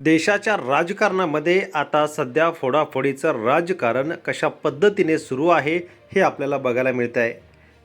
देशाच्या राजकारणामध्ये आता सध्या फोडाफोडीचं राजकारण कशा पद्धतीने सुरू आहे हे आपल्याला बघायला मिळत आहे.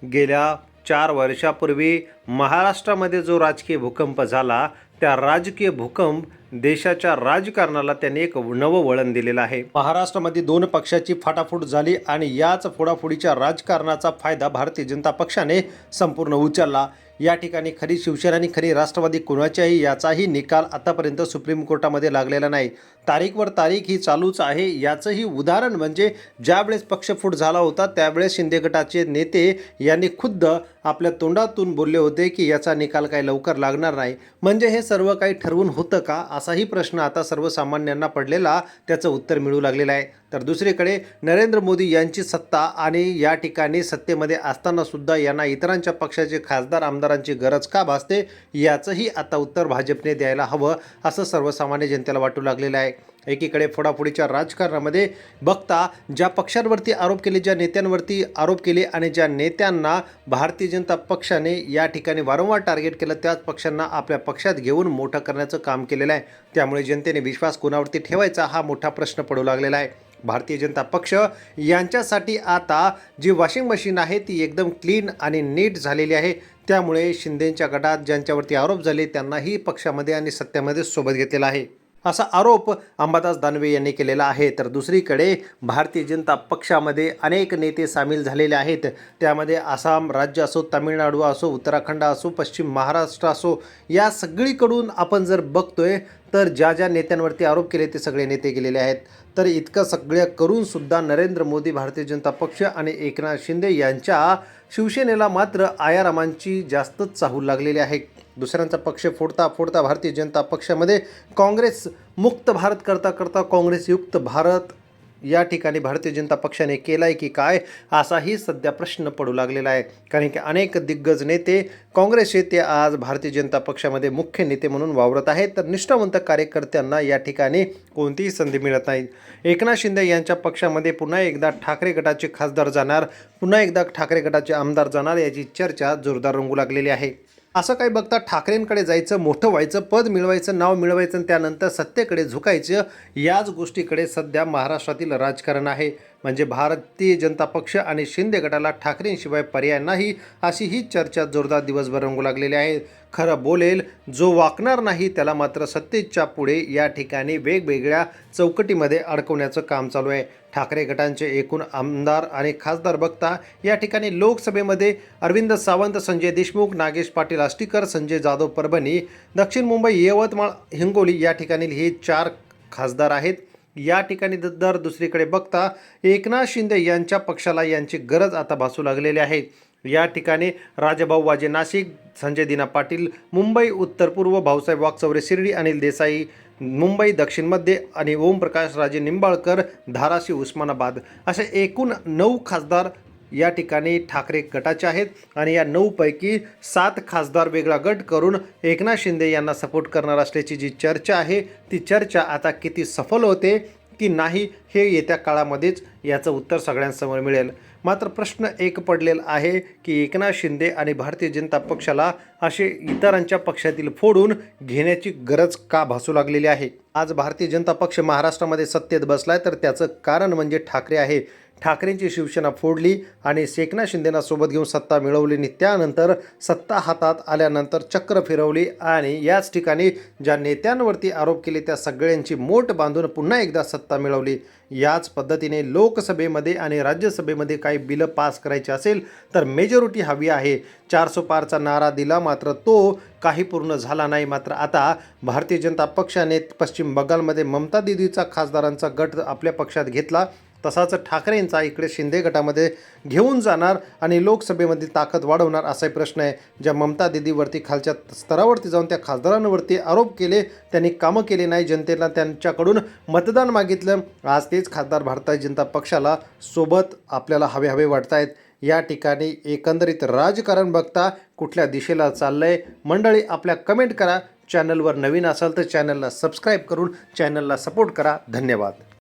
गेल्या 4 वर्षापूर्वी महाराष्ट्रामध्ये जो राजकीय भूकंप झाला, त्या राजकीय भूकंप देशाच्या राजकारणाला त्याने एक नवं वळण दिलेलं आहे. महाराष्ट्रामध्ये 2 पक्षाची फाटाफूट झाली आणि याच फोडाफोडीच्या राजकारणाचा फायदा भारतीय जनता पक्षाने संपूर्ण उचलला. या ठिकाणी खरी शिवसेना आणि खरी राष्ट्रवादी कोणाच्याही याचाही निकाल आतापर्यंत सुप्रीम कोर्टामध्ये लागलेला नाही. तारीखवर तारीख ही चालूच आहे. याचंही उदाहरण म्हणजे ज्यावेळेस पक्षफूट झाला होता त्यावेळेस शिंदे गटाचे नेते यांनी खुद्द आपल्या तोंडातून बोलले होते की याचा निकाल काही लवकर लागणार नाही. म्हणजे हे सर्व काही ठरवून होतं का, असाही प्रश्न आता सर्वसामान्यांना पडलेला त्याचं उत्तर मिळू लागलेलं आहे. तर दुसरीकडे नरेंद्र मोदी यांची सत्ता आणि या ठिकाणी सत्तेमध्ये असताना सुद्धा यांना इतरांच्या पक्षाचे खासदार आमदारांची गरज का भासते, याचंही आता उत्तर भाजपने द्यायला हवं असं सर्वसामान्य जनतेला वाटू लागलेलं आहे. एकीकडे फोडाफोडीच्या राजकारणामध्ये बघता ज्या पक्षांवरती आरोप केले, ज्या नेत्यांवरती आरोप केले आणि ज्या नेत्यांना भारतीय जनता पक्षाने या ठिकाणी वारंवार टार्गेट केलं, त्याच पक्षांना आपल्या पक्षात घेऊन मोठं करण्याचं काम केलेलं आहे. त्यामुळे जनतेने विश्वास कोणावरती ठेवायचा हा मोठा प्रश्न पडू लागलेला आहे. भारतीय जनता पक्ष यांच्यासाठी आता जी वॉशिंग मशीन आहे ती एकदम क्लीन आणि नीट झालेली आहे. त्यामुळे शिंदेंच्या गटात ज्यांच्यावरती आरोप झाले त्यांनाही पक्षामध्ये आणि सत्तेमध्ये सोबत घेतलेला आहे, असा आरोप अंबादास दानवे यांनी केलेला आहे. तर दुसरीकडे भारतीय जनता पक्षामध्ये अनेक नेते सामील झालेले आहेत. त्यामध्ये आसाम राज्य असो, तामिळनाडू असो, उत्तराखंड असो, पश्चिम महाराष्ट्र असो, या सगळीकडून आपण जर बघतोय तर ज्या ज्या नेत्यांवरती आरोप केले ते सगळे नेते गेलेले आहेत. तर इतकं सगळं करूनसुद्धा नरेंद्र मोदी, भारतीय जनता पक्ष आणि एकनाथ शिंदे यांच्या शिवसेनेला मात्र आयारामांची जास्तच चाहूल लागलेली आहे. दुसऱ्यांचा पक्ष फोडता फोडता भारतीय जनता पक्षामध्ये काँग्रेस मुक्त भारत करता करता काँग्रेसयुक्त भारत या ठिकाणी भारतीय जनता पक्षाने केला आहे की काय, असाही सध्या प्रश्न पडू लागलेला आहे. कारण की अनेक दिग्गज नेते काँग्रेसचे ते आज भारतीय जनता पक्षामध्ये मुख्य नेते म्हणून वावरत आहेत. तर निष्ठावंत कार्यकर्त्यांना या ठिकाणी कोणतीही संधी मिळत नाही. एकनाथ शिंदे यांच्या पक्षामध्ये पुन्हा एकदा ठाकरे गटाचे खासदार जाणार, पुन्हा एकदा ठाकरे गटाचे आमदार जाणार, याची चर्चा जोरदार रंगू लागलेली आहे. असं काही बघता ठाकरेंकडे जायचं, मोठं व्हायचं, पद मिळवायचं, नाव मिळवायचं आणि त्यानंतर सत्तेकडे झुकायचं, याच गोष्टीकडे सध्या महाराष्ट्रातील राजकारण आहे. म्हणजे भारतीय जनता पक्ष आणि शिंदे गटाला ठाकरेंशिवाय पर्याय नाही, अशी ही चर्चा जोरदार दिवसभर रंगू लागलेली आहे. खरं बोलेल जो वाकणार नाही त्याला मात्र सत्तेच्या पुढे या ठिकाणी वेगवेगळ्या चौकटीमध्ये अडकवण्याचं काम चालू आहे. ठाकरे गटांचे एकूण आमदार आणि खासदार बघता या ठिकाणी लोकसभेमध्ये अरविंद सावंत, संजय देशमुख, नागेश पाटील आष्टीकर, संजय जाधव परभणी, दक्षिण मुंबई, यवतमाळ, हिंगोली या ठिकाणी हे 4 खासदार आहेत. या ठिकाणी दर दुसरीकडे बघता एकनाथ शिंदे यांच्या पक्षाला यांची गरज आता भासू लागलेली आहे. या ठिकाणी राजाभाऊ वाजे नाशिक, संजय दिना पाटील मुंबई उत्तर पूर्व, भाऊसाहेब वागचौरे शिर्डी, अनिल देसाई मुंबई दक्षिण मध्य आणि ओमप्रकाश राजे निंबाळकर धाराशिव उस्मानाबाद, असे एकूण 9 खासदार या ठिकाणी ठाकरे गटाचे आहेत. आणि या 9 पैकी 7 खासदार वेगळा गट करून एकनाथ शिंदे यांना सपोर्ट करणार असल्याची जी चर्चा आहे ती चर्चा आता किती सफल होते की नाही हे येत्या काळामध्येच याचं उत्तर सगळ्यांसमोर मिळेल. मात्र प्रश्न एक पडलेला आहे की एकनाथ शिंदे आणि भारतीय जनता पक्षाला असे इतरांच्या पक्षातील फोडून घेण्याची गरज का भासू लागलेली आहे. आज भारतीय जनता पक्ष महाराष्ट्रामध्ये सत्तेत बसलाय तर त्याचं कारण म्हणजे ठाकरे आहे. ठाकरेंची शिवसेना फोडली आणि एकनाथ शिंदेना सोबत घेऊन सत्ता मिळवली आणि त्यानंतर सत्ता हातात आल्यानंतर चक्र फिरवली आणि याच ठिकाणी ज्या नेत्यांवरती आरोप केले त्या सगळ्यांची मोठ बांधून पुन्हा एकदा सत्ता मिळवली. याच पद्धतीने लोकसभेमध्ये आणि राज्यसभेमध्ये काही बिलं पास करायची असेल तर मेजॉरिटी हवी आहे. 400 पारचा नारा दिला, मात्र तो काही पूर्ण झाला नाही. मात्र आता भारतीय जनता पक्षाने पश्चिम बंगालमध्ये ममता दीदीचा खासदारांचा गट आपल्या पक्षात घेतला, तसाच ठाकरेंचा इकडे शिंदे गटामध्ये घेऊन जाणार आणि लोकसभेमध्ये ताकद वाढवणार असा प्रश्न आहे. ज्या ममता दीदीवरती खालच्या स्तरावरती जाऊन त्या खासदारांवरती आरोप केले, त्यांनी कामं केले नाही, जनतेला त्यांच्याकडून मतदान मागितलं, आज तेच खासदार भारतीय जनता पक्षाला सोबत आपल्याला हवे वाटत आहेत. या ठिकाणी एकंदरीत राजकारण बघता कुठल्या दिशेला चाललंय. मंडळी आपल्या कमेंट करा. चॅनलवर नवीन असाल तर चॅनलला सबस्क्राईब करून चॅनलला सपोर्ट करा. धन्यवाद.